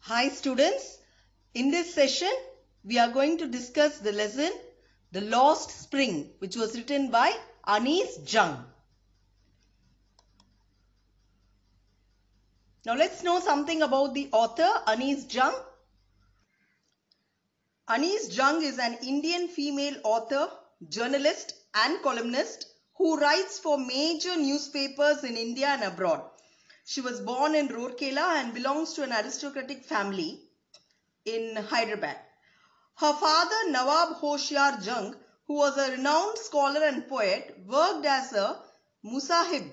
Hi students, in this session we are going to discuss the lesson The Lost Spring, which was written by Anis Jung. Now let's know something about the author Anis Jung. Anis Jung is an Indian female author, journalist and columnist who writes for major newspapers in India and abroad. She was born in Rourkela and belongs to an aristocratic family in Hyderabad. Her father Nawab Hoshiar Jung, who was a renowned scholar and poet, worked as a Musahib,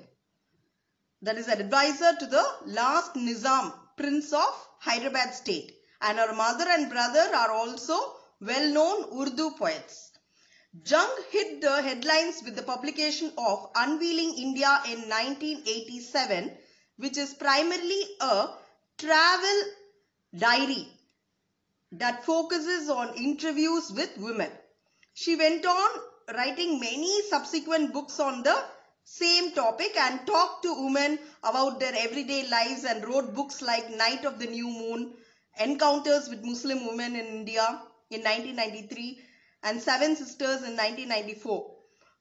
that is an advisor to the last Nizam, Prince of Hyderabad state, and her mother and brother are also well-known Urdu poets. Jung hit the headlines with the publication of Unveiling India in 1987, which is primarily a travel diary that focuses on interviews with women. She went on writing many subsequent books on the same topic and talked to women about their everyday lives and wrote books like Night of the New Moon, Encounters with Muslim Women in India in 1993 and Seven Sisters in 1994.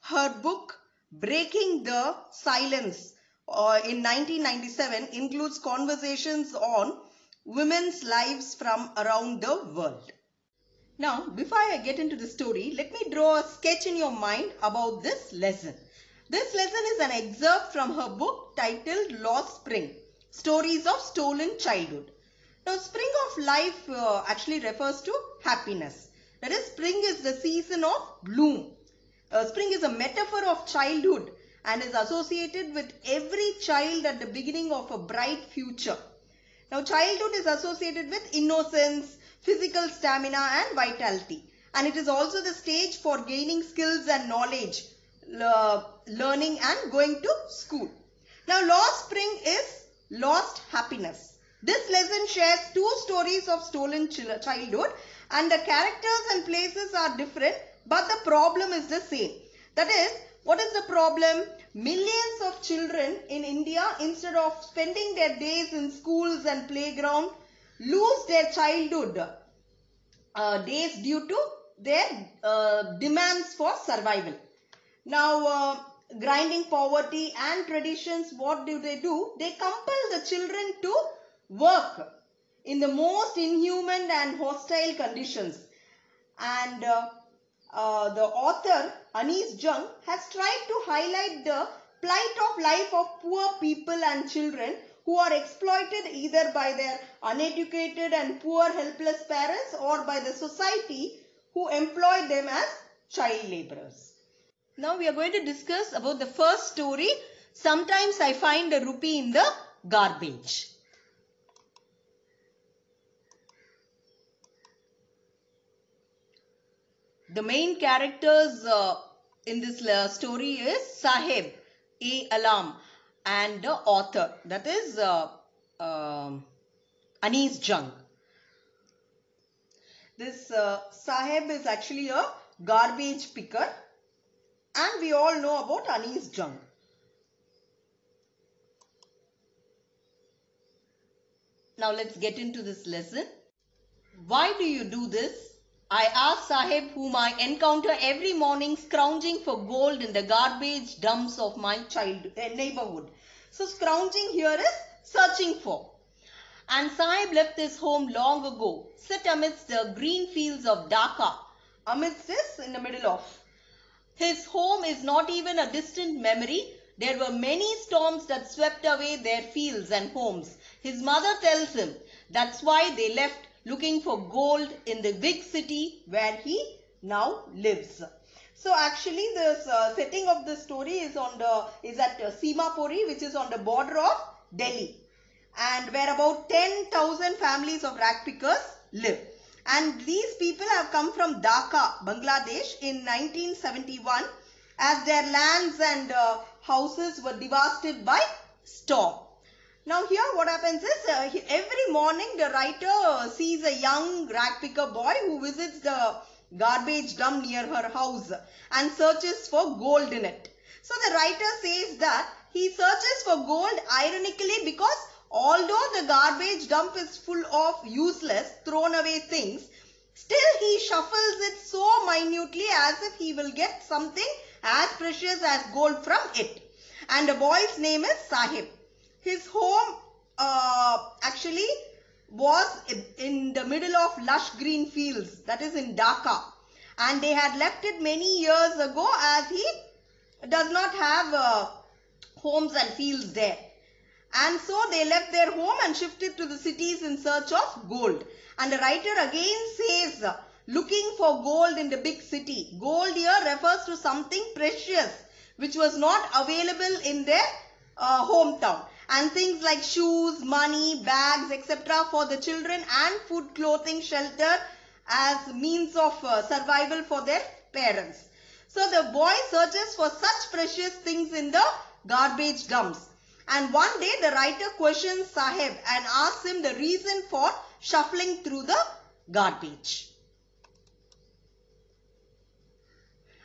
Her book Breaking the Silence in 1997 includes conversations on women's lives from around the world. Now, before I get into the story, let me draw a sketch in your mind about this lesson. This lesson is an excerpt from her book titled Lost Spring, Stories of Stolen Childhood. Now, spring of life actually refers to happiness. That is, spring is the season of bloom. Spring is a metaphor of childhood and is associated with every child at the beginning of a bright future. Now, childhood is associated with innocence, physical stamina and vitality. And it is also the stage for gaining skills and knowledge, learning and going to school. Now, lost spring is lost happiness. This lesson shares two stories of stolen childhood, and the characters and places are different, but the problem is the same. That is, what is the problem? Millions of children in India, instead of spending their days in schools and playground, lose their childhood days due to their demands for survival. Now, grinding poverty and traditions, what do? They compel the children to work in the most inhuman and hostile conditions. And the author Anis Jung has tried to highlight the plight of life of poor people and children who are exploited either by their uneducated and poor helpless parents or by the society who employ them as child laborers. Now we are going to discuss about the first story, Sometimes I Find a Rupee in the Garbage. The main characters in this story is Sahib A. Alam and the author, that is Anis Jung. This Sahib is actually a garbage picker, and we all know about Anis Jung. Now let's get into this lesson. Why do you do this? I asked Sahib, whom I encounter every morning scrounging for gold in the garbage dumps of my neighborhood. So scrounging here is searching for. And Sahib left his home long ago, set amidst the green fields of Dhaka. Amidst this, in the middle of. His home is not even a distant memory. There were many storms that swept away their fields and homes. His mother tells him that's why they left, looking for gold in the big city where he now lives. So actually the setting of the story is at Simapuri, which is on the border of Delhi, and where about 10,000 families of rag pickers live. And these people have come from Dhaka, Bangladesh in 1971 as their lands and houses were devastated by storm. Now here what happens is every morning the writer sees a young rag picker boy who visits the garbage dump near her house and searches for gold in it. So the writer says that he searches for gold ironically because although the garbage dump is full of useless, thrown away things, still he shuffles it so minutely as if he will get something as precious as gold from it. And the boy's name is Sahib. His home actually was in the middle of lush green fields, that is in Dhaka. And they had left it many years ago as he does not have homes and fields there. And so they left their home and shifted to the cities in search of gold. And the writer again says, looking for gold in the big city. Gold here refers to something precious which was not available in their hometown. And things like shoes, money, bags, etc. for the children and food, clothing, shelter as means of survival for their parents. So the boy searches for such precious things in the garbage dumps. And one day the writer questions Sahib and asks him the reason for shuffling through the garbage.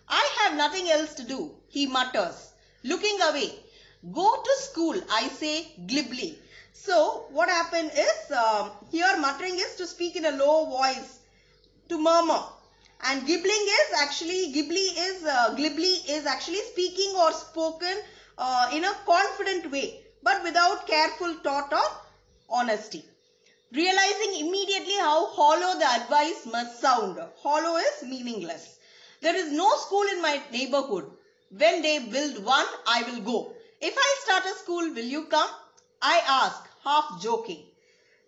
I have nothing else to do, he mutters, looking away. Go to school, I say glibly. So what happened is, here muttering is to speak in a low voice, to murmur. And glibly is actually speaking or spoken in a confident way, but without careful thought or honesty. Realizing immediately how hollow the advice must sound. Hollow is meaningless. There is no school in my neighborhood. When they build one, I will go. If I start a school, will you come? I ask, half joking.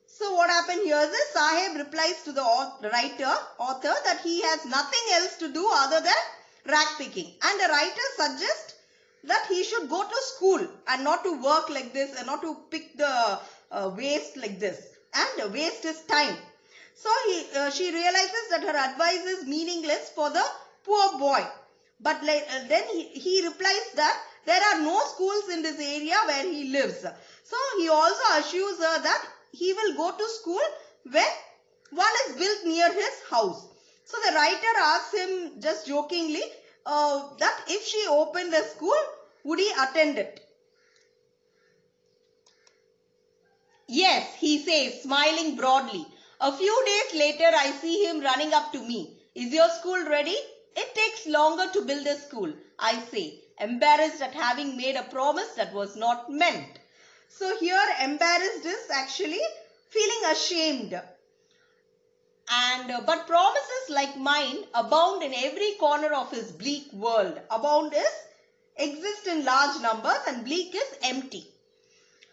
So what happened here is this, Sahib replies to the author that he has nothing else to do other than rag picking. And the writer suggests that he should go to school and not to work like this and not to pick the waste like this. And waste is time. So she realizes that her advice is meaningless for the poor boy. But then he replies that there are no schools in this area where he lives. So he also assures her that he will go to school when one is built near his house. So the writer asks him just jokingly that if she opened the school, would he attend it? Yes, he says, smiling broadly. A few days later, I see him running up to me. Is your school ready? It takes longer to build a school, I say, embarrassed at having made a promise that was not meant. So here embarrassed is actually feeling ashamed. But promises like mine abound in every corner of his bleak world. Abound is exist in large numbers and bleak is empty.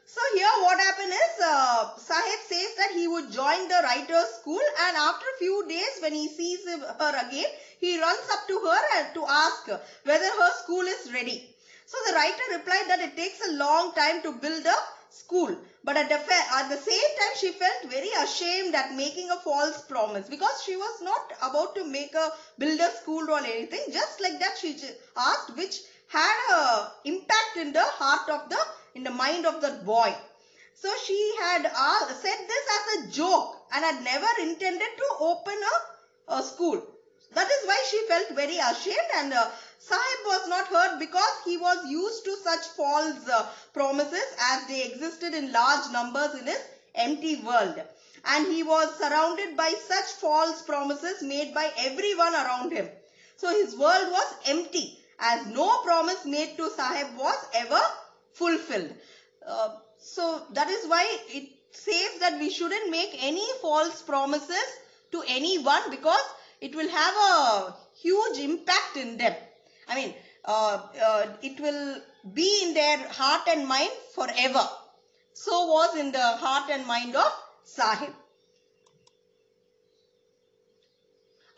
So here what happened is Sahib says that he would join the writer's school, and after a few days when he sees her again, he runs up to her and to ask whether her school is ready. So the writer replied that it takes a long time to build a school, but at the same time she felt very ashamed at making a false promise, because she was not about to build a school or anything. Just like that she asked, which had a impact in the mind of the boy. So she had said this as a joke and had never intended to open a school. That is why she felt very ashamed, and Sahib was not hurt because he was used to such false promises as they existed in large numbers in his empty world. And he was surrounded by such false promises made by everyone around him. So his world was empty, as no promise made to Sahib was ever fulfilled. So that is why it says that we shouldn't make any false promises to anyone, because it will have a huge impact in them. I mean, it will be in their heart and mind forever. So was in the heart and mind of Sahib.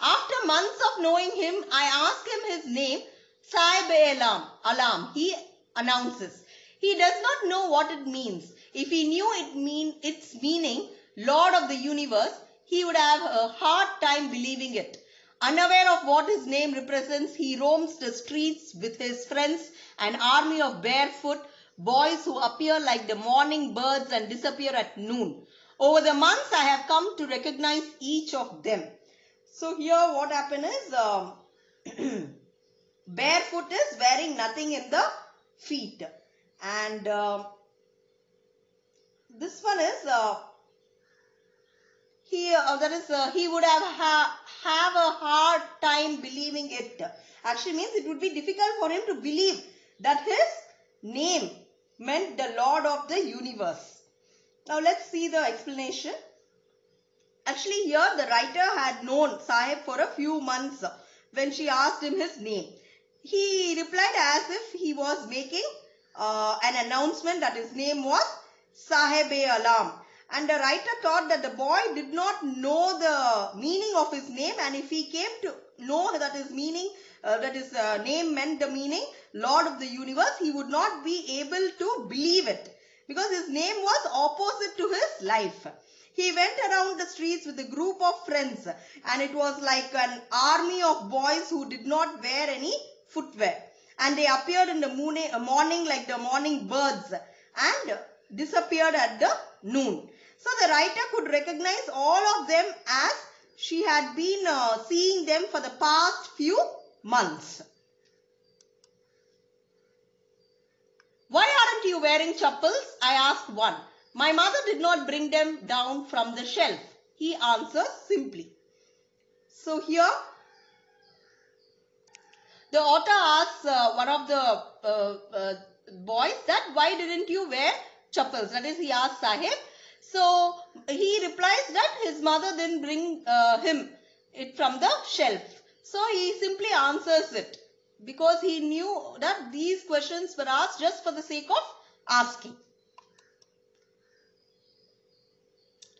After months of knowing him, I ask him his name. Sahib Alam, he announces. He does not know what it means. If he knew its meaning, Lord of the universe, he would have a hard time believing it. Unaware of what his name represents, he roams the streets with his friends, an army of barefoot boys who appear like the morning birds and disappear at noon. Over the months, I have come to recognize each of them. So here what happened is, barefoot is wearing nothing in the feet. And this one is he would have a hard time believing it. Actually means it would be difficult for him to believe that his name meant the Lord of the universe. Now let's see the explanation. Actually here the writer had known Sahib for a few months when she asked him his name. He replied as if he was making an announcement that his name was Sahib-e-Alam. And the writer thought that the boy did not know the meaning of his name, and if he came to know that his meaning, that his name meant the meaning Lord of the universe, he would not be able to believe it because his name was opposite to his life. He went around the streets with a group of friends, and it was like an army of boys who did not wear any footwear, and they appeared in the morning like the morning birds and disappeared at the noon. So the writer could recognize all of them as she had been seeing them for the past few months. Why aren't you wearing chappals? I asked one. My mother did not bring them down from the shelf. He answers simply. So here the author asks one of the boys that why didn't you wear chappals? That is, he asked Sahib. So he replies that his mother didn't bring him it from the shelf. So he simply answers it because he knew that these questions were asked just for the sake of asking.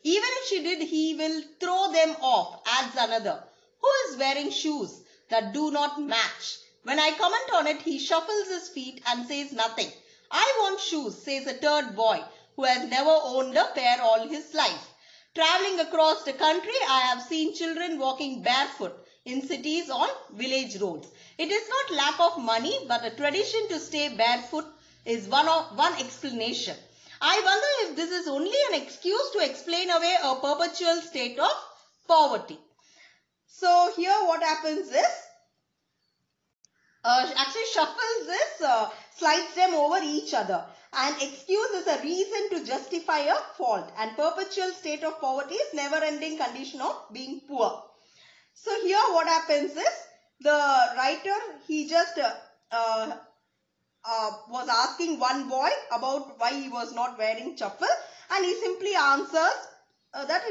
Even if she did, he will throw them off, adds another. Who is wearing shoes that do not match? When I comment on it, he shuffles his feet and says nothing. I want shoes, says a third boy who has never owned a pair all his life. Traveling across the country, I have seen children walking barefoot in cities on village roads. It is not lack of money, but a tradition to stay barefoot is one explanation. I wonder if this is only an excuse to explain away a perpetual state of poverty. So here what happens is, actually shuffles this, slides them over each other. And excuse is a reason to justify a fault. And perpetual state of poverty is never-ending condition of being poor. So here what happens is, the writer, he just was asking one boy about why he was not wearing chappal, and he simply answers that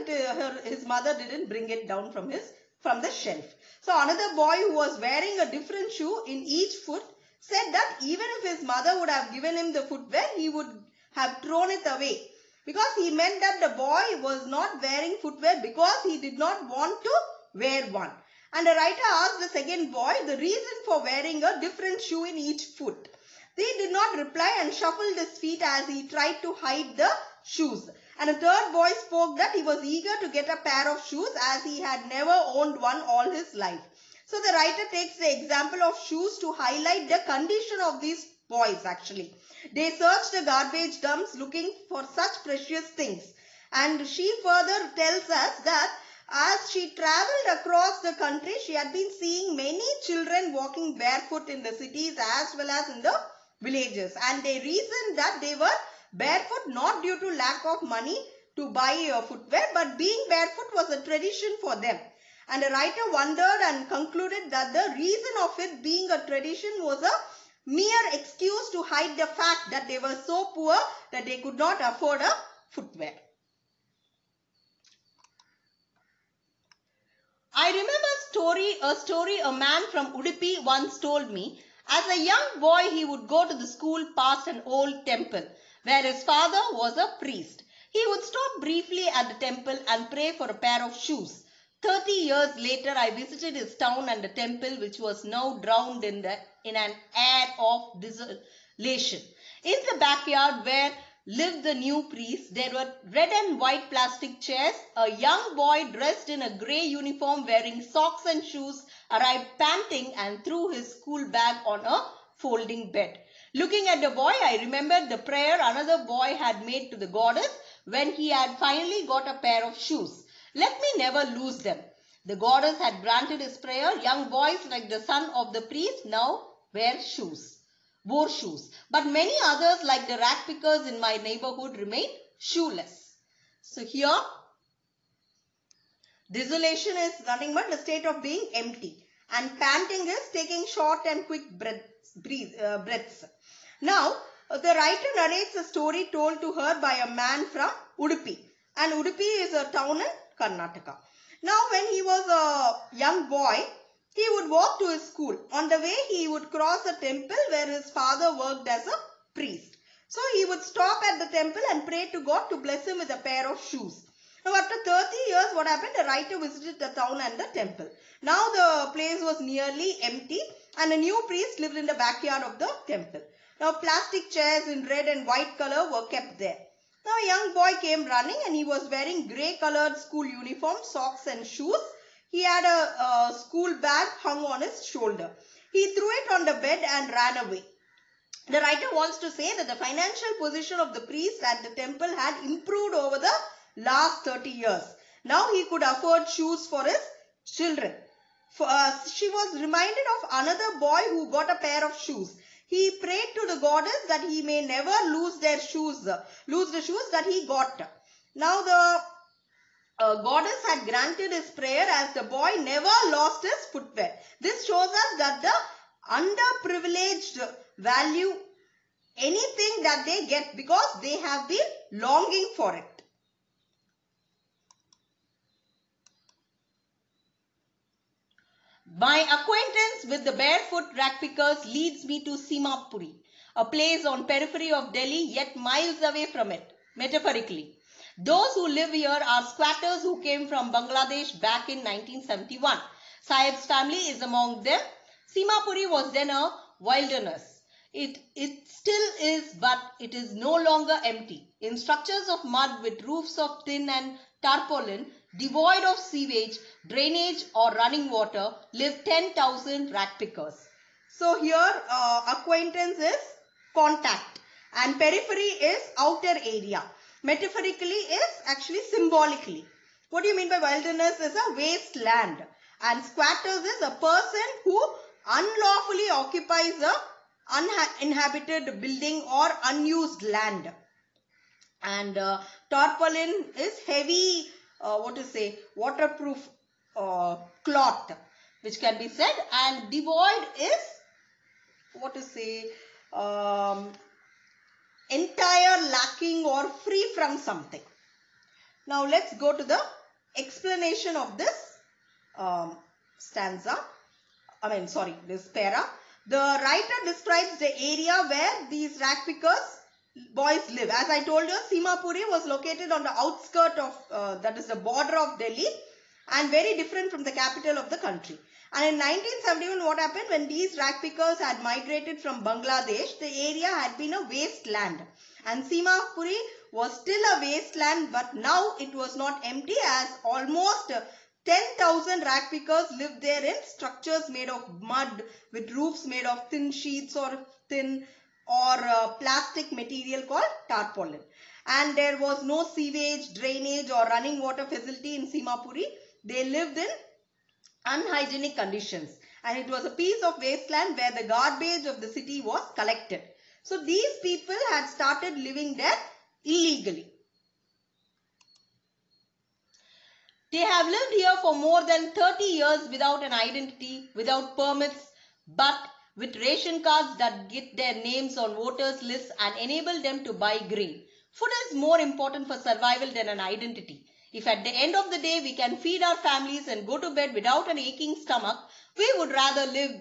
his mother didn't bring it down from the shelf. So another boy who was wearing a different shoe in each foot said that even if his mother would have given him the footwear, he would have thrown it away because he meant that the boy was not wearing footwear because he did not want to wear one. And the writer asked the second boy the reason for wearing a different shoe in each foot. He did not reply and shuffled his feet as he tried to hide the shoes. And a third boy spoke that he was eager to get a pair of shoes as he had never owned one all his life. So the writer takes the example of shoes to highlight the condition of these boys actually. They searched the garbage dumps looking for such precious things. And she further tells us that as she travelled across the country, she had been seeing many children walking barefoot in the cities as well as in the villages. And they reasoned that they were barefoot not due to lack of money to buy footwear, but being barefoot was a tradition for them. And the writer wondered and concluded that the reason of it being a tradition was a mere excuse to hide the fact that they were so poor that they could not afford a footwear. I remember a story a man from Udupi once told me. As a young boy, he would go to the school past an old temple where his father was a priest. He would stop briefly at the temple and pray for a pair of shoes. 30 years later, I visited his town and the temple, which was now drowned in an air of desolation. In the backyard where lived the new priest, there were red and white plastic chairs. A young boy dressed in a grey uniform wearing socks and shoes arrived panting and threw his school bag on a folding bed. Looking at the boy, I remembered the prayer another boy had made to the goddess when he had finally got a pair of shoes. Let me never lose them. The goddess had granted his prayer. Young boys like the son of the priest now wear shoes. wore shoes, but many others, like the rag pickers in my neighborhood, remained shoeless. So here, desolation is nothing but the state of being empty, and panting is taking short and quick breaths. Now, the writer narrates a story told to her by a man from Udupi, and Udupi is a town in Karnataka. Now, when he was a young boy, he would walk to his school. On the way, he would cross a temple where his father worked as a priest. So, he would stop at the temple and pray to God to bless him with a pair of shoes. Now, after 30 years, what happened? The writer visited the town and the temple. Now, the place was nearly empty and a new priest lived in the backyard of the temple. Now, plastic chairs in red and white color were kept there. Now, a young boy came running and he was wearing grey colored school uniform, socks and shoes. He had a school bag hung on his shoulder. He threw it on the bed and ran away. The writer wants to say that the financial position of the priest at the temple had improved over the last 30 years. Now he could afford shoes for his children. She was reminded of another boy who got a pair of shoes. He prayed to the goddess that he may never lose the shoes that he got. Now the goddess had granted his prayer as the boy never lost his footwear. This shows us that the underprivileged value anything that they get because they have been longing for it. My acquaintance with the barefoot rag pickers leads me to Simapuri, a place on periphery of Delhi yet miles away from it, metaphorically. Those who live here are squatters who came from Bangladesh back in 1971. Sahib's family is among them. Simapuri was then a wilderness. It still is, but it is no longer empty. In structures of mud with roofs of tin and tarpaulin, devoid of sewage, drainage or running water, live 10,000 rag pickers. So here acquaintance is contact and periphery is outer area. Metaphorically is actually symbolically. What do you mean by wilderness? Is a wasteland, and squatters is a person who unlawfully occupies a uninhabited building or unused land. And tarpaulin is heavy, waterproof cloth, which can be said, and devoid is entire, lacking or free from something. Now let's go to the explanation of this this para. The writer describes the area where these rag pickers boys live. As I told you, Simapuri was located on the outskirts of, that is the border of Delhi, and very different from the capital of the country. And in 1971, what happened? When these rag pickers had migrated from Bangladesh, the area had been a wasteland. And Simapuri was still a wasteland, but now it was not empty, as almost 10,000 rag pickers lived there in structures made of mud with roofs made of thin sheets or plastic material called tarpaulin. And there was no sewage, drainage or running water facility in Simapuri. They lived in unhygienic conditions, and it was a piece of wasteland where the garbage of the city was collected. So these people had started living there illegally. They have lived here for more than 30 years without an identity, without permits, but with ration cards that get their names on voters' lists and enable them to buy grain. Food is more important for survival than an identity. If at the end of the day we can feed our families and go to bed without an aching stomach, we would rather live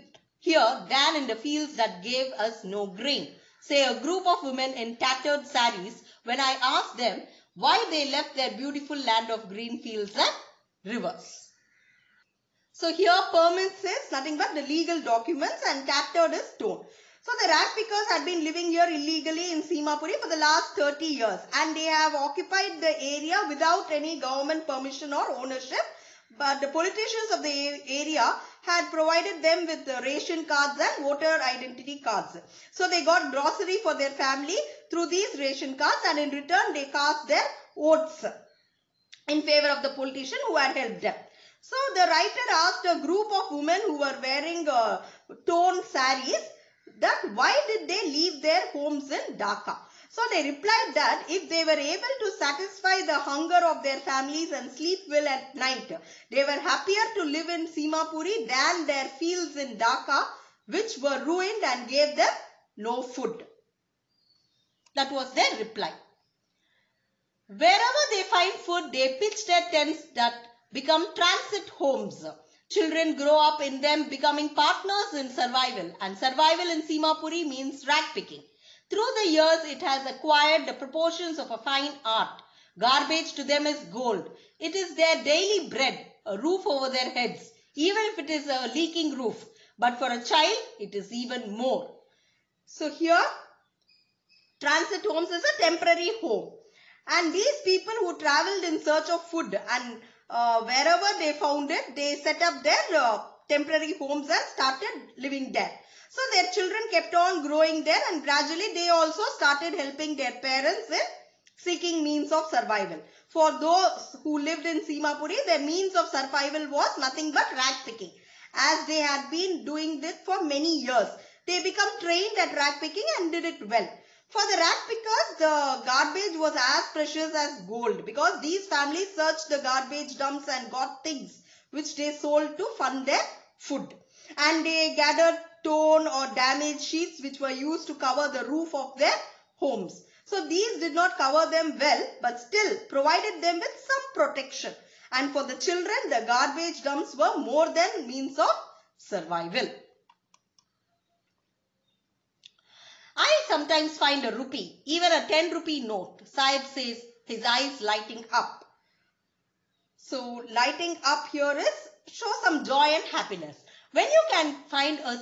here than in the fields that gave us no grain. Say a group of women in tattered saris when I asked them why they left their beautiful land of green fields and rivers. So here permits is nothing but the legal documents and tattered is stone. So the rag pickers had been living here illegally in Simapuri for the last 30 years, and they have occupied the area without any government permission or ownership. But the politicians of the area had provided them with the ration cards and voter identity cards. So they got grocery for their family through these ration cards, and in return they cast their votes in favor of the politician who had helped them. So the writer asked a group of women who were wearing torn saris that why did they leave their homes in Dhaka? So they replied that if they were able to satisfy the hunger of their families and sleep well at night, they were happier to live in Simapuri than their fields in Dhaka, which were ruined and gave them no food. That was their reply. Wherever they find food, they pitch their tents that become transit homes. Children grow up in them, becoming partners in survival, and survival in Simapuri means rag picking. Through the years, it has acquired the proportions of a fine art. Garbage to them is gold. It is their daily bread, a roof over their heads, even if it is a leaking roof. But for a child, it is even more. So here, transit homes is a temporary home. And these people who travelled in search of food and wherever they found it, they set up their temporary homes and started living there. So their children kept on growing there, and gradually they also started helping their parents in seeking means of survival. For those who lived in Simapuri, their means of survival was nothing but rag picking, as they had been doing this for many years. They become trained at rag picking and did it well. For the rag pickers, the garbage was as precious as gold, because these families searched the garbage dumps and got things which they sold to fund their food. And they gathered torn or damaged sheets which were used to cover the roof of their homes. So these did not cover them well, but still provided them with some protection. And for the children, the garbage dumps were more than means of survival. I sometimes find a rupee, even a 10 rupee note. Sahib says, his eyes lighting up. So lighting up here is show some joy and happiness. When you can find a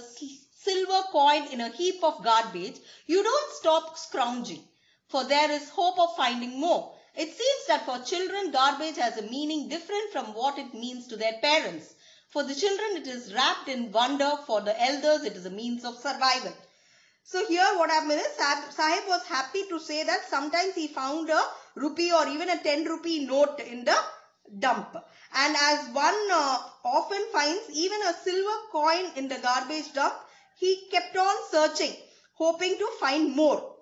silver coin in a heap of garbage, you don't stop scrounging, for there is hope of finding more. It seems that for children, garbage has a meaning different from what it means to their parents. For the children, it is wrapped in wonder. For the elders, it is a means of survival. So here what happened is, Sahib was happy to say that sometimes he found a rupee or even a 10 rupee note in the dump. And as one often finds even a silver coin in the garbage dump, he kept on searching, hoping to find more.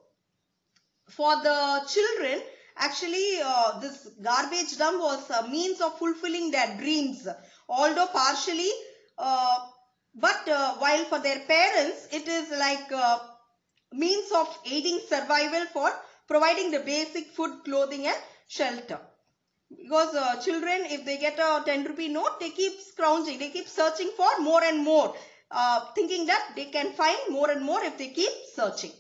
For the children, actually this garbage dump was a means of fulfilling their dreams, although partially, but while for their parents, it is like means of aiding survival for providing the basic food, clothing and shelter. Because children, if they get a 10 rupee note, they keep scrounging, they keep searching for more and more, thinking that they can find more and more if they keep searching.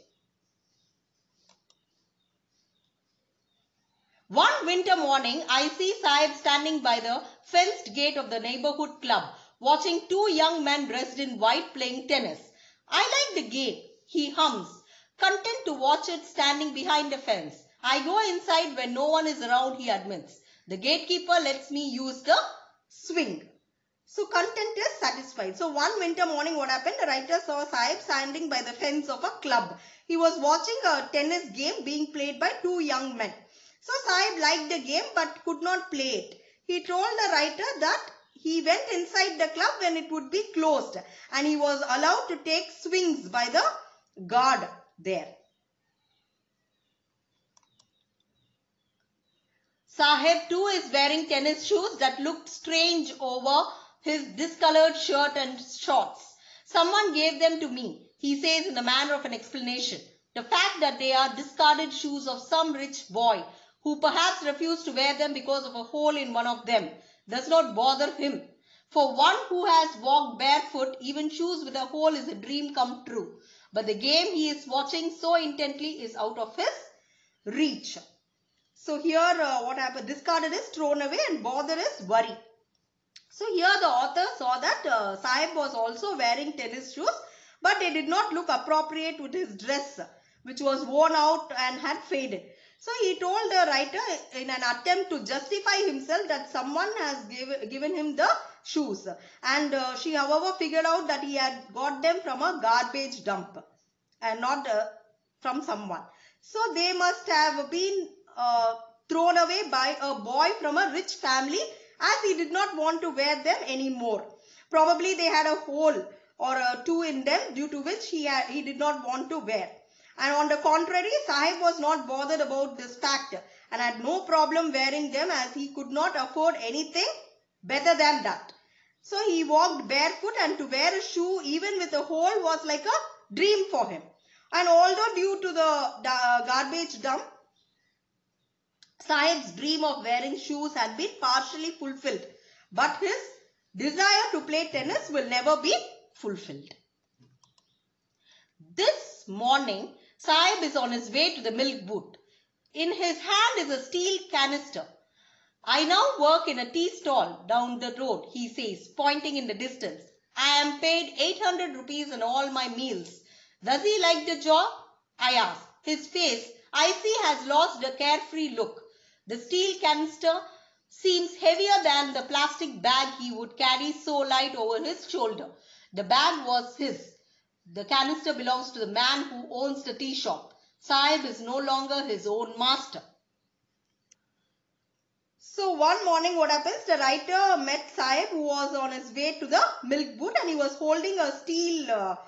One winter morning, I see Sahib standing by the fenced gate of the neighborhood club, watching two young men dressed in white playing tennis. I like the game, he hums, content to watch it standing behind the fence. I go inside when no one is around, he admits. The gatekeeper lets me use the swing. So content is satisfied. So one winter morning what happened? The writer saw Sahib standing by the fence of a club. He was watching a tennis game being played by two young men. So Sahib liked the game but could not play it. He told the writer that he went inside the club when it would be closed and he was allowed to take swings by the guard there. Sahib too is wearing tennis shoes that looked strange over his discolored shirt and shorts. Someone gave them to me, he says in the manner of an explanation. The fact that they are discarded shoes of some rich boy who perhaps refused to wear them because of a hole in one of them does not bother him. For one who has walked barefoot, even shoes with a hole is a dream come true. But the game he is watching so intently is out of his reach. So here what happened? Discarded is thrown away and bother is worry. So here the author saw that Sahib was also wearing tennis shoes, but they did not look appropriate with his dress, which was worn out and had faded. So he told the writer in an attempt to justify himself that someone has given him the shoes. And she however figured out that he had got them from a garbage dump and not from someone. So they must have been thrown away by a boy from a rich family, as he did not want to wear them anymore. Probably they had a hole or two in them, due to which he did not want to wear. And on the contrary, Sahib was not bothered about this fact and had no problem wearing them, as he could not afford anything better than that. So he walked barefoot, and to wear a shoe even with a hole was like a dream for him. And although due to the garbage dump, Sahib's dream of wearing shoes had been partially fulfilled, but his desire to play tennis will never be fulfilled. This morning, Sahib is on his way to the milk booth. In his hand is a steel canister. I now work in a tea stall down the road, he says, pointing in the distance. I am paid 800 rupees in all my meals. Does he like the job? I ask. His face, I see, has lost the carefree look. The steel canister seems heavier than the plastic bag he would carry so light over his shoulder. The bag was his. The canister belongs to the man who owns the tea shop. Sahib is no longer his own master. So one morning what happens, the writer met Sahib, who was on his way to the milk booth, and he was holding a steel,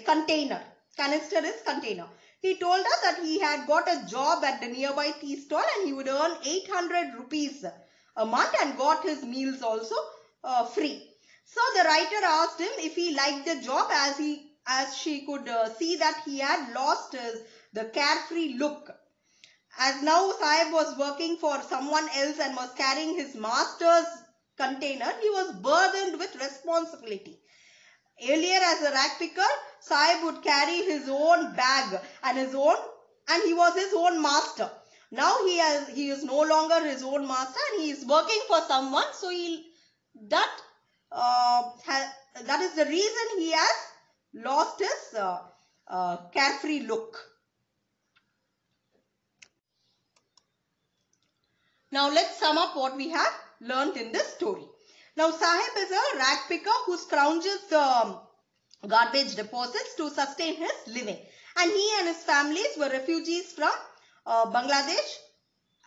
container. Canister is container. He told us that he had got a job at the nearby tea stall and he would earn 800 rupees a month and got his meals also free. So the writer asked him if he liked the job, as she could see that he had lost the carefree look. As now Sahib was working for someone else and was carrying his master's container, he was burdened with responsibility. Earlier, as a rag picker, Sahib would carry his own bag and he was his own master. Now he is no longer his own master and he is working for someone. So that is the reason he has lost his carefree look. Now let's sum up what we have learnt in this story. Now Sahib is a rag picker who scrounges garbage deposits to sustain his living, and he and his families were refugees from Bangladesh,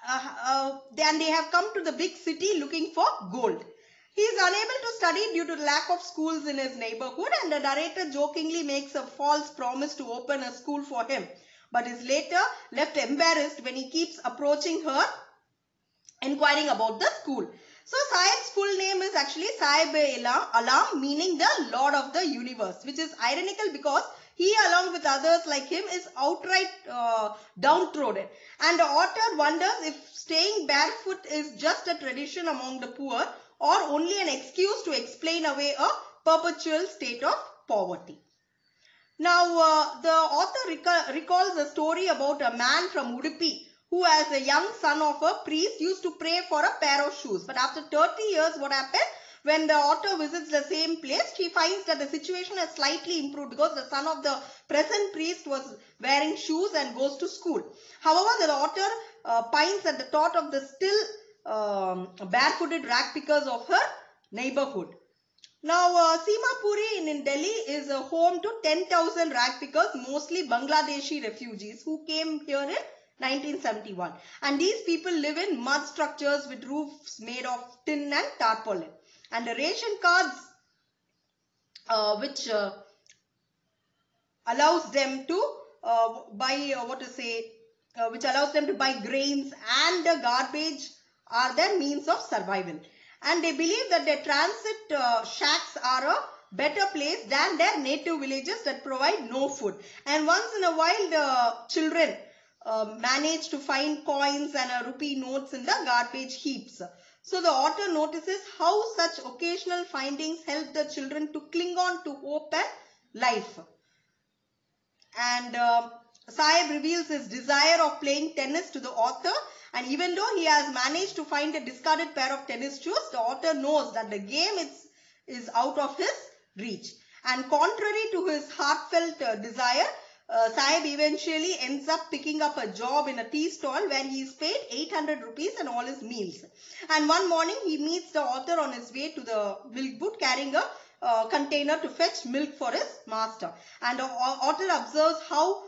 and they have come to the big city looking for gold. He is unable to study due to the lack of schools in his neighborhood, and the narrator jokingly makes a false promise to open a school for him, but is later left embarrassed when he keeps approaching her inquiring about the school. So Sahib's full name is actually Sahib Alam, meaning the Lord of the Universe, which is ironical because he, along with others like him, is outright downtrodden. And the author wonders if staying barefoot is just a tradition among the poor or only an excuse to explain away a perpetual state of poverty. Now, the author recalls a story about a man from Udupi who, as a young son of a priest, used to pray for a pair of shoes. But after 30 years, what happened? When the author visits the same place, she finds that the situation has slightly improved because the son of the present priest was wearing shoes and goes to school. However, the author pines at the thought of the still barefooted rag pickers of her neighborhood. Now, Simapuri in Delhi is a home to 10,000 rag pickers, mostly Bangladeshi refugees who came here in 1971, and these people live in mud structures with roofs made of tin and tarpaulin, and the ration cards which allows them to buy grains and the garbage are their means of survival, and they believe that their transit shacks are a better place than their native villages that provide no food, and once in a while the children manage to find coins and rupee notes in the garbage heaps. So the author notices how such occasional findings help the children to cling on to hope and life. And Sahib reveals his desire of playing tennis to the author, and even though he has managed to find a discarded pair of tennis shoes, the author knows that the game is out of his reach. And contrary to his heartfelt desire, Sahib eventually ends up picking up a job in a tea stall where he is paid 800 rupees and all his meals. And one morning he meets the author on his way to the milk booth carrying a container to fetch milk for his master. And the author observes how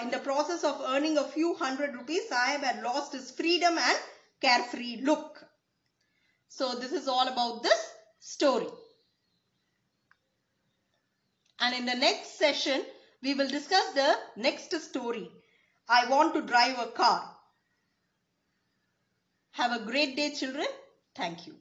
in the process of earning a few hundred rupees, Sahib had lost his freedom and carefree look. So this is all about this story. And in the next session, we will discuss the next story. I want to drive a car. Have a great day, children. Thank you.